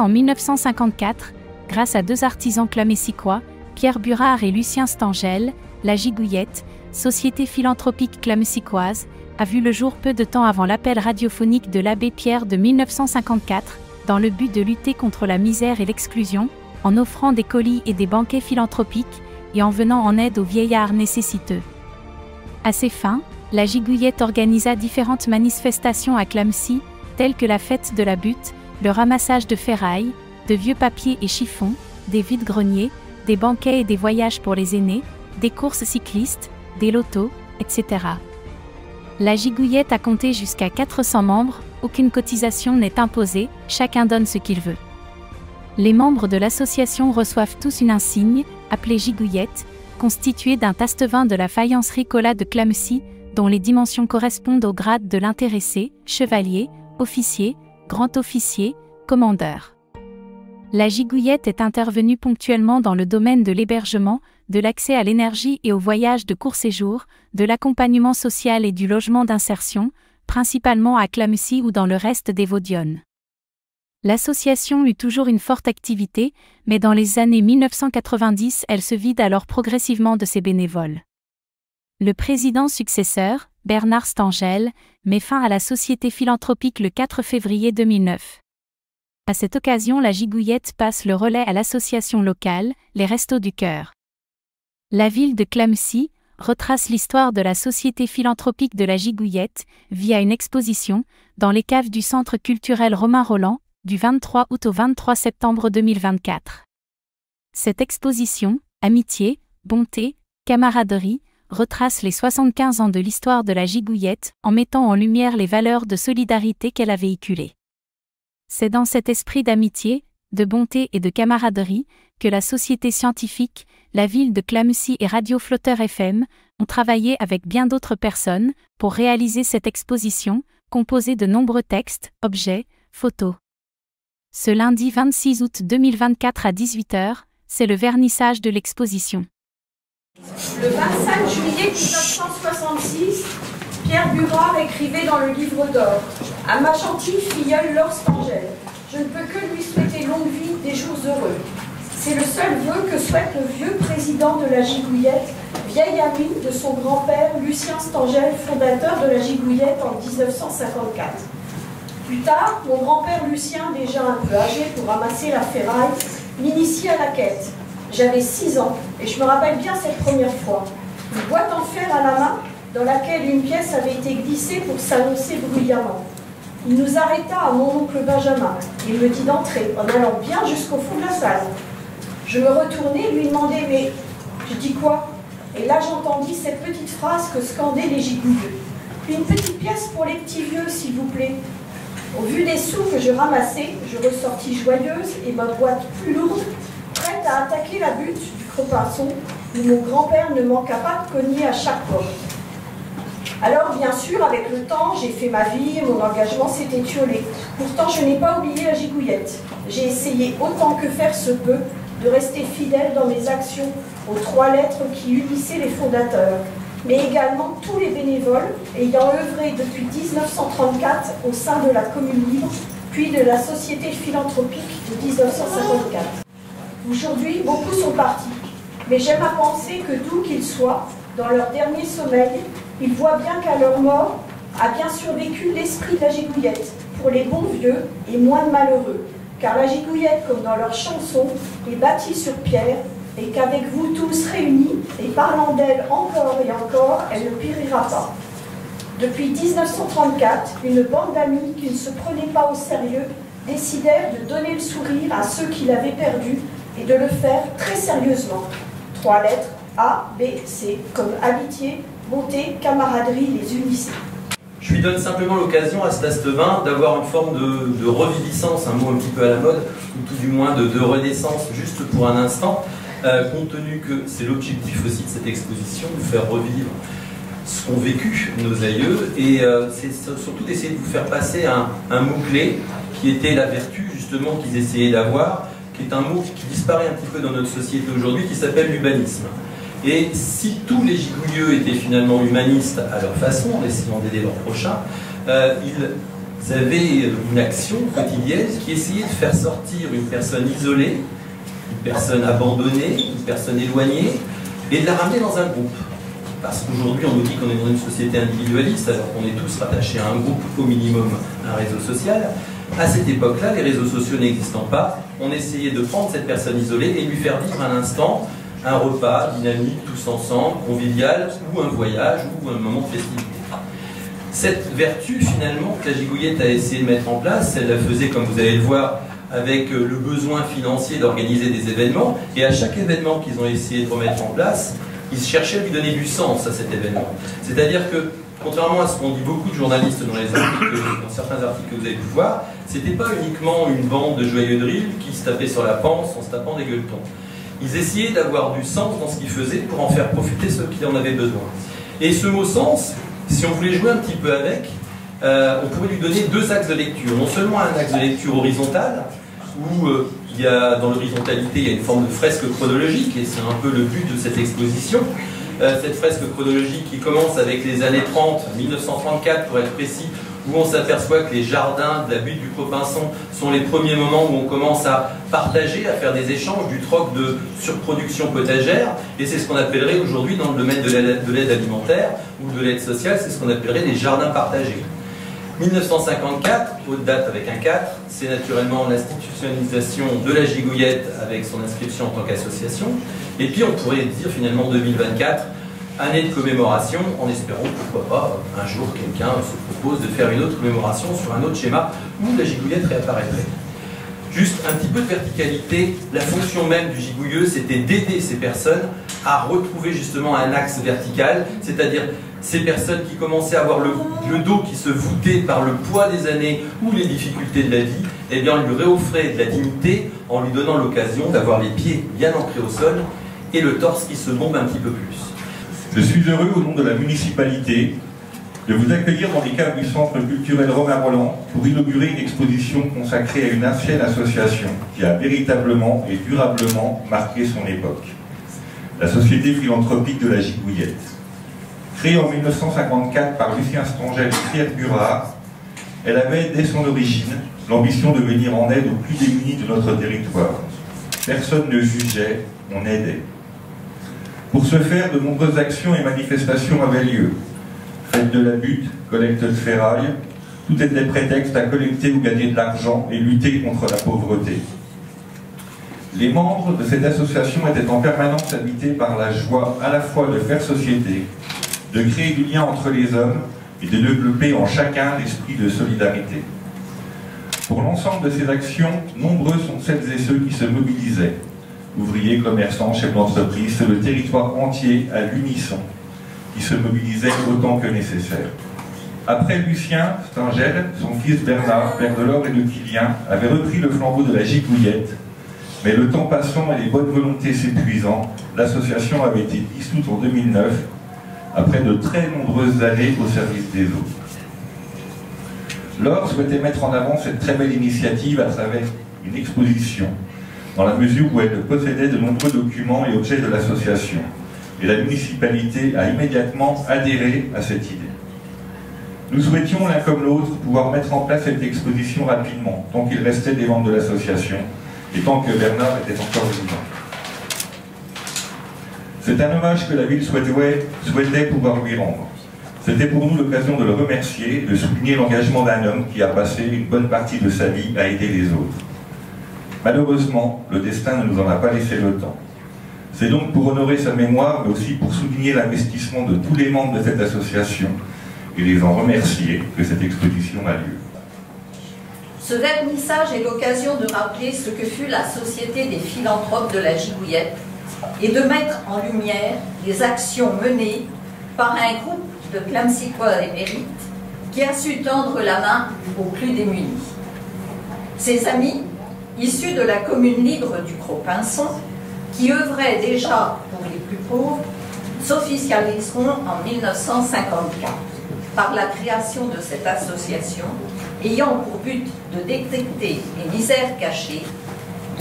en 1954, grâce à deux artisans clamessicois, Pierre Burard et Lucien Stangel, la Gigouillette, société philanthropique clamessicoise, a vu le jour peu de temps avant l'appel radiophonique de l'abbé Pierre de 1954, dans le but de lutter contre la misère et l'exclusion, en offrant des colis et des banquets philanthropiques, et en venant en aide aux vieillards nécessiteux. À ces fins, la Gigouillette organisa différentes manifestations à Clamecy, telles que la fête de la butte, le ramassage de ferraille, de vieux papiers et chiffons, des vides-greniers, des banquets et des voyages pour les aînés, des courses cyclistes, des lotos, etc. La Gigouillette a compté jusqu'à 400 membres, aucune cotisation n'est imposée, chacun donne ce qu'il veut. Les membres de l'association reçoivent tous une insigne, appelée Gigouillette, constituée d'un taste-vin de la faïencerie Colas de Clamecy, dont les dimensions correspondent au grade de l'intéressé, chevalier, officier, grand officier, commandeur. La Gigouillette est intervenue ponctuellement dans le domaine de l'hébergement, de l'accès à l'énergie et au voyage de court séjour, de l'accompagnement social et du logement d'insertion, principalement à Clamecy ou dans le reste des Vaudionnes. L'association eut toujours une forte activité, mais dans les années 1990, elle se vide alors progressivement de ses bénévoles. Le président successeur, Bernard Stangel, met fin à la société philanthropique le 4 février 2009. À cette occasion, la Gigouillette passe le relais à l'association locale, les Restos du Cœur. La ville de Clamecy retrace l'histoire de la société philanthropique de la Gigouillette via une exposition dans les caves du Centre culturel Romain Rolland, du 23 août au 23 septembre 2024. Cette exposition, Amitié, bonté, camaraderie, retrace les 75 ans de l'histoire de la Gigouillette en mettant en lumière les valeurs de solidarité qu'elle a véhiculées. C'est dans cet esprit d'amitié, de bonté et de camaraderie que la société scientifique, la ville de Clamecy et Radio Flotteur FM ont travaillé avec bien d'autres personnes pour réaliser cette exposition, composée de nombreux textes, objets, photos. Ce lundi 26 août 2024 à 18h, c'est le vernissage de l'exposition. Le 25 juillet 1966, Pierre Burard écrivait dans le livre d'or « À ma gentille filleule Laure Stangel, je ne peux que lui souhaiter longue vie, des jours heureux. C'est le seul vœu que souhaite le vieux président de la Gigouillette, vieil ami de son grand-père Lucien Stangel, fondateur de la Gigouillette en 1954. Plus tard, mon grand-père Lucien, déjà un peu âgé pour ramasser la ferraille, m'initie à la quête. J'avais 6 ans et je me rappelle bien cette première fois. Une boîte en fer à la main dans laquelle une pièce avait été glissée pour s'annoncer bruyamment. Il nous arrêta à mon oncle Benjamin et me dit d'entrer en allant bien jusqu'au fond de la salle. Je me retournai et lui demandai « Mais je dis quoi ?» Et là j'entendis cette petite phrase que scandaient les gigouilleux. « Une petite pièce pour les petits vieux, s'il vous plaît. » Au vu des sous que je ramassais, je ressortis joyeuse et ma boîte plus lourde, prête à attaquer la butte du Creux-Pinson, où mon grand-père ne manqua pas de cogner à chaque porte. Alors, bien sûr, avec le temps, j'ai fait ma vie et mon engagement s'est étiolé. Pourtant, je n'ai pas oublié la Gigouillette. J'ai essayé autant que faire se peut de rester fidèle dans mes actions aux 3 lettres qui unissaient les fondateurs, mais également tous les bénévoles ayant œuvré depuis 1934 au sein de la Commune Libre, puis de la Société philanthropique de 1954. Aujourd'hui, beaucoup sont partis, mais j'aime à penser que d'où qu'ils soient, dans leur dernier sommeil, ils voient bien qu'à leur mort a bien survécu l'esprit de la Gigouillette, pour les bons vieux et moins de malheureux, car la Gigouillette, comme dans leur chanson, est bâtie sur pierre, et qu'avec vous tous réunis, et parlant d'elle encore et encore, elle ne périra pas. Depuis 1934, une bande d'amis qui ne se prenaient pas au sérieux décidèrent de donner le sourire à ceux qui l'avaient perdu et de le faire très sérieusement. 3 lettres, A, B, C, comme amitié, bonté, camaraderie, les unissaient. Je lui donne simplement l'occasion à ce taste-vin d'avoir une forme de reviviscence, un mot un petit peu à la mode, ou tout du moins de renaissance, juste pour un instant, compte tenu que c'est l'objectif aussi de cette exposition, de faire revivre ce qu'ont vécu nos aïeux, et c'est surtout d'essayer de vous faire passer un mot-clé qui était la vertu justement qu'ils essayaient d'avoir, qui est un mot qui disparaît un petit peu dans notre société aujourd'hui, qui s'appelle l'humanisme. Et si tous les gigouilleux étaient finalement humanistes à leur façon, en essayant d'aider leurs prochains, ils Ils avaient une action quotidienne qui essayait de faire sortir une personne isolée, une personne abandonnée, une personne éloignée, et de la ramener dans un groupe. Parce qu'aujourd'hui, on nous dit qu'on est dans une société individualiste, alors qu'on est tous rattachés à un groupe, au minimum à un réseau social. À cette époque-là, les réseaux sociaux n'existant pas, on essayait de prendre cette personne isolée et lui faire vivre un instant un repas dynamique, tous ensemble, convivial, ou un voyage, ou un moment de festivité. Cette vertu, finalement, que la Gigouillette a essayé de mettre en place, elle la faisait, comme vous allez le voir, avec le besoin financier d'organiser des événements, et à chaque événement qu'ils ont essayé de remettre en place, ils cherchaient à lui donner du sens à cet événement. C'est-à-dire que, contrairement à ce qu'ont dit beaucoup de journalistes dans certains articles que vous avez pu voir, c'était pas uniquement une bande de joyeux drills qui se tapaient sur la panse en se tapant des gueuletons. Ils essayaient d'avoir du sens dans ce qu'ils faisaient pour en faire profiter ceux qui en avaient besoin. Et ce mot sens, si on voulait jouer un petit peu avec, on pourrait lui donner deux axes de lecture. Non seulement un axe de lecture horizontal, où il y a, dans l'horizontalité, il y a une forme de fresque chronologique, et c'est un peu le but de cette exposition. Cette fresque chronologique qui commence avec les années 30, 1934 pour être précis, où on s'aperçoit que les jardins de la butte du Clopinçon sont les premiers moments où on commence à partager, à faire des échanges, du troc de surproduction potagère, et c'est ce qu'on appellerait aujourd'hui dans le domaine de l'aide alimentaire ou de l'aide sociale, c'est ce qu'on appellerait les jardins partagés. 1954, haute date avec un 4, c'est naturellement l'institutionnalisation de la Gigouillette avec son inscription en tant qu'association, et puis on pourrait dire finalement 2024, année de commémoration, en espérant pourquoi pas un jour quelqu'un se propose de faire une autre commémoration sur un autre schéma où la Gigouillette réapparaîtrait. Juste un petit peu de verticalité, la fonction même du gigouilleux, c'était d'aider ces personnes à retrouver justement un axe vertical, c'est-à-dire ces personnes qui commençaient à avoir le dos qui se voûtait par le poids des années ou les difficultés de la vie, eh bien on lui réoffrait de la dignité en lui donnant l'occasion d'avoir les pieds bien ancrés au sol et le torse qui se bombe un petit peu plus. Je suis heureux, au nom de la municipalité, de vous accueillir dans les caves du Centre culturel Romain Rolland pour inaugurer une exposition consacrée à une ancienne association qui a véritablement et durablement marqué son époque. La Société philanthropique de la Gigouillette. Créée en 1954 par Lucien Stangel et Pierre Burard, elle avait, dès son origine, l'ambition de venir en aide aux plus démunis de notre territoire. Personne ne jugeait, on aidait. Pour ce faire, de nombreuses actions et manifestations avaient lieu. Fête de la butte, collecte de ferraille, tout était prétexte à collecter ou gagner de l'argent et lutter contre la pauvreté. Les membres de cette association étaient en permanence habités par la joie à la fois de faire société, de créer du lien entre les hommes et de développer en chacun l'esprit de solidarité. Pour l'ensemble de ces actions, nombreux sont celles et ceux qui se mobilisaient. Ouvriers, commerçants, chefs d'entreprise, c'est le territoire entier à l'unisson qui se mobilisait autant que nécessaire. Après Lucien Stangel, son fils Bernard, père de Laure et de Kilian, avait repris le flambeau de la Gigouillette, mais le temps passant et les bonnes volontés s'épuisant, l'association avait été dissoute en 2009, après de très nombreuses années au service des autres. Laure souhaitait mettre en avant cette très belle initiative à travers une exposition, dans la mesure où elle possédait de nombreux documents et objets de l'association. Et la municipalité a immédiatement adhéré à cette idée. Nous souhaitions l'un comme l'autre pouvoir mettre en place cette exposition rapidement, tant qu'il restait des membres de l'association, et tant que Bernard était encore vivant. C'est un hommage que la ville souhaitait pouvoir lui rendre. C'était pour nous l'occasion de le remercier, de souligner l'engagement d'un homme qui a passé une bonne partie de sa vie à aider les autres. Malheureusement, le destin ne nous en a pas laissé le temps. C'est donc pour honorer sa mémoire, mais aussi pour souligner l'investissement de tous les membres de cette association et les en remercier que cette exposition a lieu. Ce vernissage est l'occasion de rappeler ce que fut la Société des philanthropes de la Gigouillette et de mettre en lumière les actions menées par un groupe de Clamecycois émérites qui a su tendre la main aux plus démunis. Ses amis, issus de la commune libre du Clopinçon, qui œuvraient déjà pour les plus pauvres, s'officialiseront en 1954 par la création de cette association ayant pour but de détecter les misères cachées,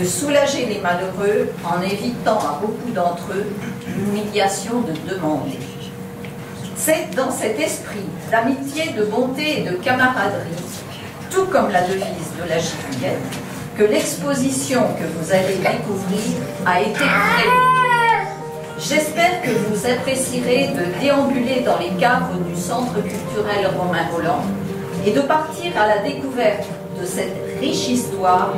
de soulager les malheureux en évitant à beaucoup d'entre eux l'humiliation de demander. C'est dans cet esprit d'amitié, de bonté et de camaraderie tout comme la devise de la Giguillette, que l'exposition que vous allez découvrir a été prévue. J'espère que vous apprécierez de déambuler dans les caves du Centre culturel Romain Rolland et de partir à la découverte de cette riche histoire.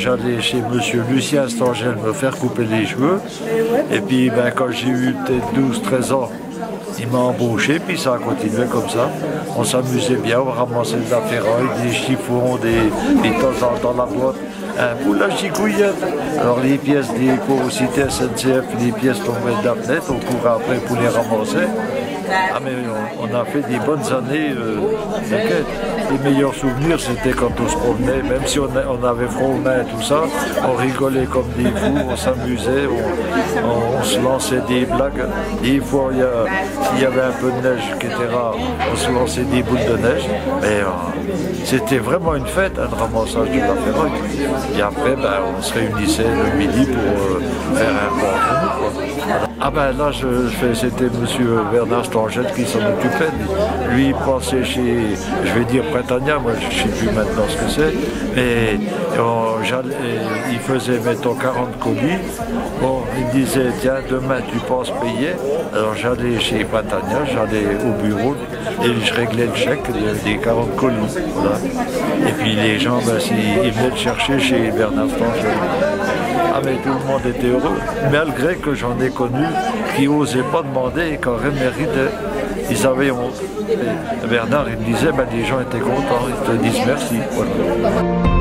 J'allais chez monsieur Lucien Stangel me faire couper les cheveux. Et puis quand j'ai eu peut-être 12-13 ans, il m'a embauché, puis ça a continué comme ça. On s'amusait bien, on ramassait de la ferraille, des chiffons, des temps en temps la boîte. Pour la Giguillette. Alors les pièces des cité SNCF, les pièces tombaient de la fenêtre, on courait après pour les ramasser. Ah mais on a fait des bonnes années. Les meilleurs souvenirs c'était quand on se promenait, même si on avait froid aux mains et tout ça, on rigolait comme des fous, on s'amusait, on se lançait des blagues. Des fois s'il y avait un peu de neige qui était rare, on se lançait des boules de neige. Mais c'était vraiment une fête, un ramassage de la ferraille. Et après on se réunissait le midi pour faire un bon entre nous. Ah là c'était monsieur Bernard Stangel qui s'en occupait. Lui il passait chez, je vais dire Printania, moi je ne sais plus maintenant ce que c'est, mais il faisait mettons 40 colis. Bon, il disait tiens demain tu passes payer. Alors j'allais chez Printania, j'allais au bureau et je réglais le chèque des 40 colis. Voilà. Et puis les gens ils venaient le chercher chez Bernard Stangel. Ah mais tout le monde était heureux, malgré que j'en ai connu qui n'osaient pas demander et qui auraient mérité. Ils avaient honte. Et Bernard il me disait les gens étaient contents, ils te disent merci. Voilà.